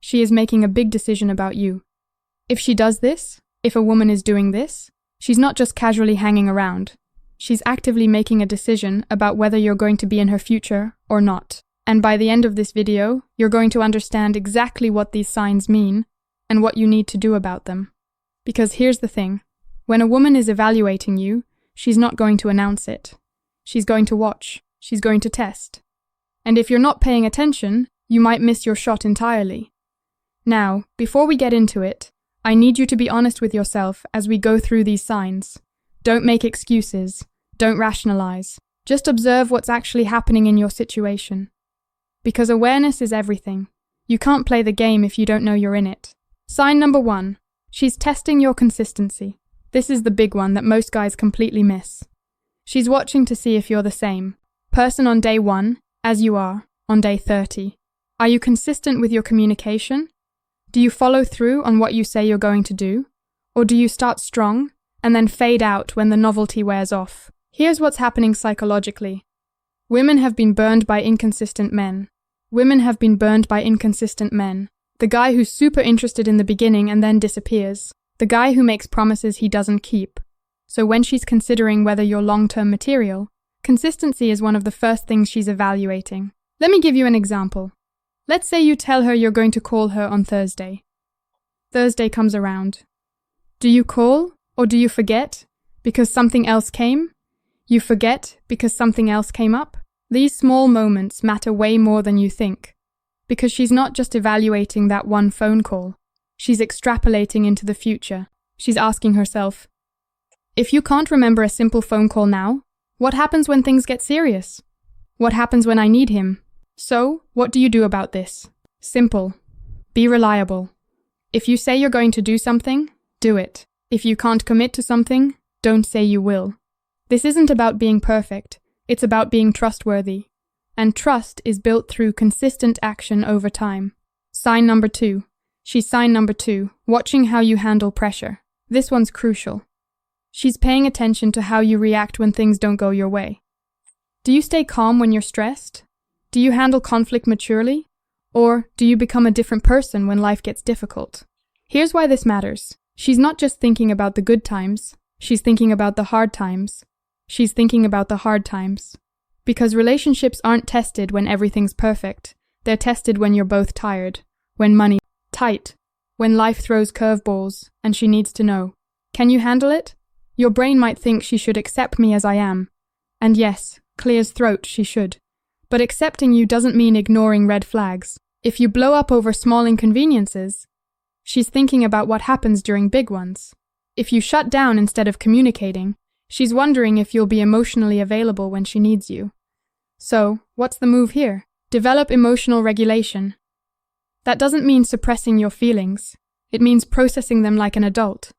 she is making a big decision about you. If she does this, if a woman is doing this, she's not just casually hanging around. She's actively making a decision about whether you're going to be in her future or not. And by the end of this video, you're going to understand exactly what these signs mean and what you need to do about them. Because here's the thing, when a woman is evaluating you, she's not going to announce it. She's going to watch. She's going to test. And if you're not paying attention, you might miss your shot entirely. Now, before we get into it, I need you to be honest with yourself as we go through these signs. Don't make excuses. Don't rationalize. Just observe what's actually happening in your situation. Because awareness is everything. You can't play the game if you don't know you're in it. Sign number 1. She's testing your consistency. This is the big one that most guys completely miss. She's watching to see if you're the same person on day 1 as you are on day 30. Are you consistent with your communication? Do you follow through on what you say you're going to do? Or do you start strong and then fade out when the novelty wears off? Here's what's happening psychologically. Women have been burned by inconsistent men. Women have been burned by inconsistent men. The guy who's super interested in the beginning and then disappears. The guy who makes promises he doesn't keep. So when she's considering whether you're long-term material, consistency is one of the first things she's evaluating. Let me give you an example. Let's say you tell her you're going to call her on Thursday. Thursday comes around. Do you call or do you forget because something else came? You forget because something else came up? These small moments matter way more than you think. Because she's not just evaluating that one phone call. She's extrapolating into the future. She's asking herself, if you can't remember a simple phone call now, what happens when things get serious? What happens when I need him? So, what do you do about this? Simple. Be reliable. If you say you're going to do something, do it. If you can't commit to something, don't say you will. This isn't about being perfect. It's about being trustworthy. And trust is built through consistent action over time. Sign number 2. She's sign number 2, watching how you handle pressure. This one's crucial. She's paying attention to how you react when things don't go your way. Do you stay calm when you're stressed? Do you handle conflict maturely? Or do you become a different person when life gets difficult? Here's why this matters. She's not just thinking about the good times. She's thinking about the hard times. She's thinking about the hard times. Because relationships aren't tested when everything's perfect. They're tested when you're both tired, when money's tight, when life throws curveballs, and she needs to know, can you handle it? Your brain might think she should accept me as I am. And yes, clears throat, she should. But accepting you doesn't mean ignoring red flags. If you blow up over small inconveniences, she's thinking about what happens during big ones. If you shut down instead of communicating, she's wondering if you'll be emotionally available when she needs you. So, what's the move here? Develop emotional regulation. That doesn't mean suppressing your feelings. It means processing them like an adult.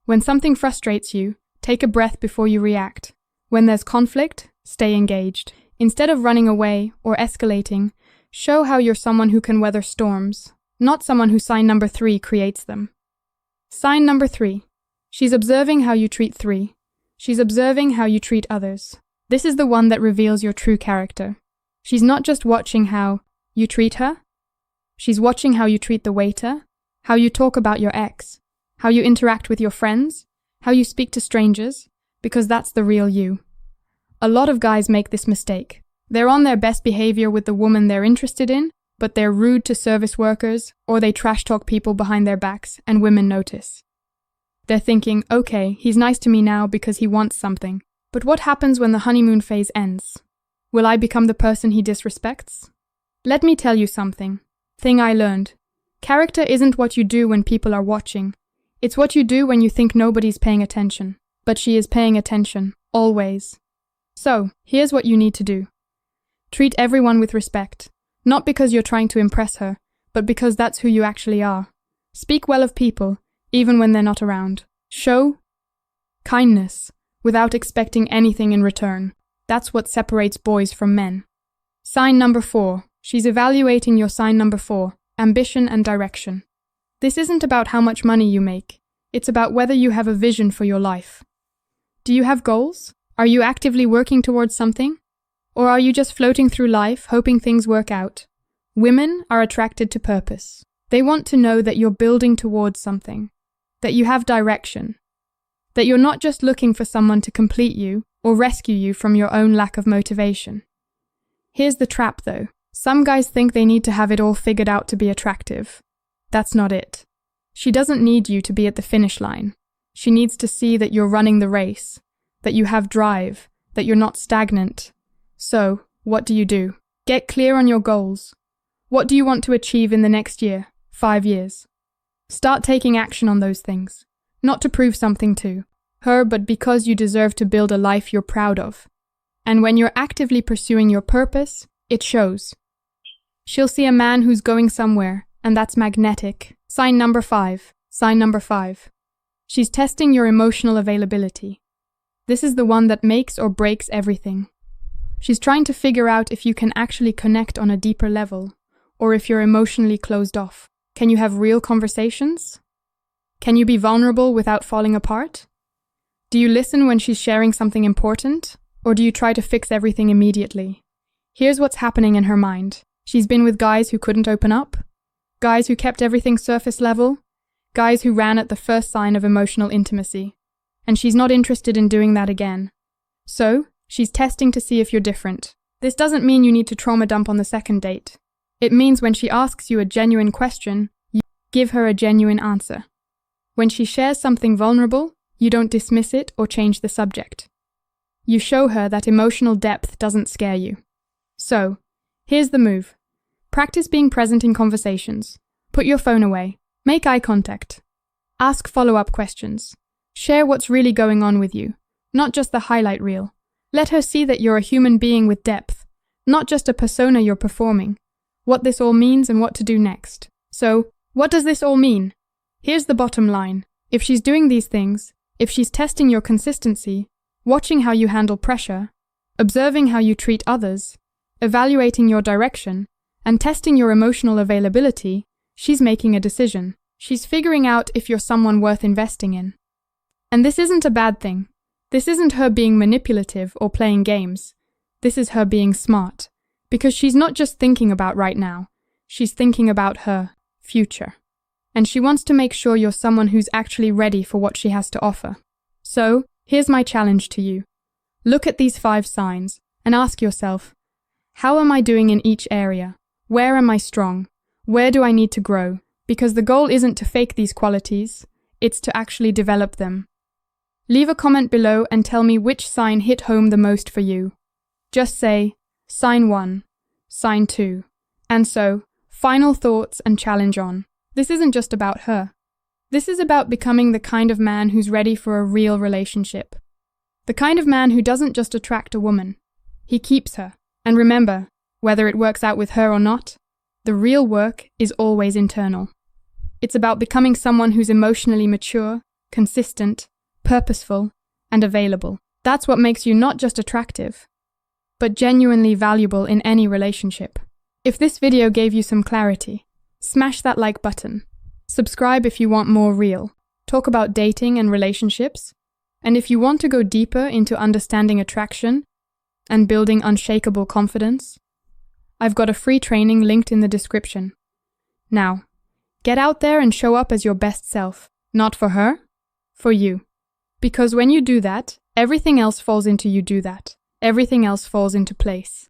When something frustrates you, take a breath before you react. When there's conflict, stay engaged. Instead of running away or escalating, show how you're someone who can weather storms, not someone who sign number 3 creates them. Sign number 3. She's observing how you treat 3. She's observing how you treat others. This is the one that reveals your true character. She's not just watching how you treat her. She's watching how you treat the waiter, how you talk about your ex, how you interact with your friends, how you speak to strangers, because that's the real you. A lot of guys make this mistake. They're on their best behavior with the woman they're interested in, but they're rude to service workers, or they trash talk people behind their backs, and women notice. They're thinking, okay, he's nice to me now because he wants something. But what happens when the honeymoon phase ends? Will I become the person he disrespects? Let me tell you something. Thing I learned. Character isn't what you do when people are watching. It's what you do when you think nobody's paying attention. But she is paying attention, always. So, here's what you need to do. Treat everyone with respect. Not because you're trying to impress her, but because that's who you actually are. Speak well of people, even when they're not around. Show kindness, without expecting anything in return. That's what separates boys from men. Sign number 4. She's evaluating your sign number 4, ambition and direction. This isn't about how much money you make. It's about whether you have a vision for your life. Do you have goals? Are you actively working towards something? Or are you just floating through life, hoping things work out? Women are attracted to purpose. They want to know that you're building towards something, that you have direction, that you're not just looking for someone to complete you or rescue you from your own lack of motivation. Here's the trap, though. Some guys think they need to have it all figured out to be attractive. That's not it. She doesn't need you to be at the finish line. She needs to see that you're running the race, that you have drive, that you're not stagnant. So, what do? Get clear on your goals. What do you want to achieve in the next year, 5 years? Start taking action on those things, not to prove something to her, but because you deserve to build a life you're proud of. And when you're actively pursuing your purpose, it shows. She'll see a man who's going somewhere, and that's magnetic. Sign number 5. Sign number 5. She's testing your emotional availability. This is the one that makes or breaks everything. She's trying to figure out if you can actually connect on a deeper level, or if you're emotionally closed off. Can you have real conversations? Can you be vulnerable without falling apart? Do you listen when she's sharing something important, or do you try to fix everything immediately? Here's what's happening in her mind. She's been with guys who couldn't open up, guys who kept everything surface level, guys who ran at the first sign of emotional intimacy. And she's not interested in doing that again. So, she's testing to see if you're different. This doesn't mean you need to trauma dump on the second date. It means when she asks you a genuine question, you give her a genuine answer. When she shares something vulnerable, you don't dismiss it or change the subject. You show her that emotional depth doesn't scare you. So, here's the move. Practice being present in conversations. Put your phone away. Make eye contact. Ask follow-up questions. Share what's really going on with you, not just the highlight reel. Let her see that you're a human being with depth, not just a persona you're performing. What this all means and what to do next. So, what does this all mean? Here's the bottom line. If she's doing these things, if she's testing your consistency, watching how you handle pressure, observing how you treat others, evaluating your direction, and testing your emotional availability, she's making a decision. She's figuring out if you're someone worth investing in. And this isn't a bad thing. This isn't her being manipulative or playing games. This is her being smart. Because she's not just thinking about right now. She's thinking about her future. And she wants to make sure you're someone who's actually ready for what she has to offer. So, here's my challenge to you. Look at these 5 signs and ask yourself, how am I doing in each area? Where am I strong? Where do I need to grow? Because the goal isn't to fake these qualities, it's to actually develop them. Leave a comment below and tell me which sign hit home the most for you. Just say, sign 1, sign 2, and so, final thoughts and challenge on. This isn't just about her. This is about becoming the kind of man who's ready for a real relationship. The kind of man who doesn't just attract a woman. He keeps her. And remember, whether it works out with her or not, the real work is always internal. It's about becoming someone who's emotionally mature, consistent, purposeful, and available. That's what makes you not just attractive, but genuinely valuable in any relationship. If this video gave you some clarity, smash that like button. Subscribe if you want more real talk about dating and relationships. And if you want to go deeper into understanding attraction and building unshakable confidence, I've got a free training linked in the description. Now, get out there and show up as your best self. Not for her, for you. Because when you do that, everything else falls into place.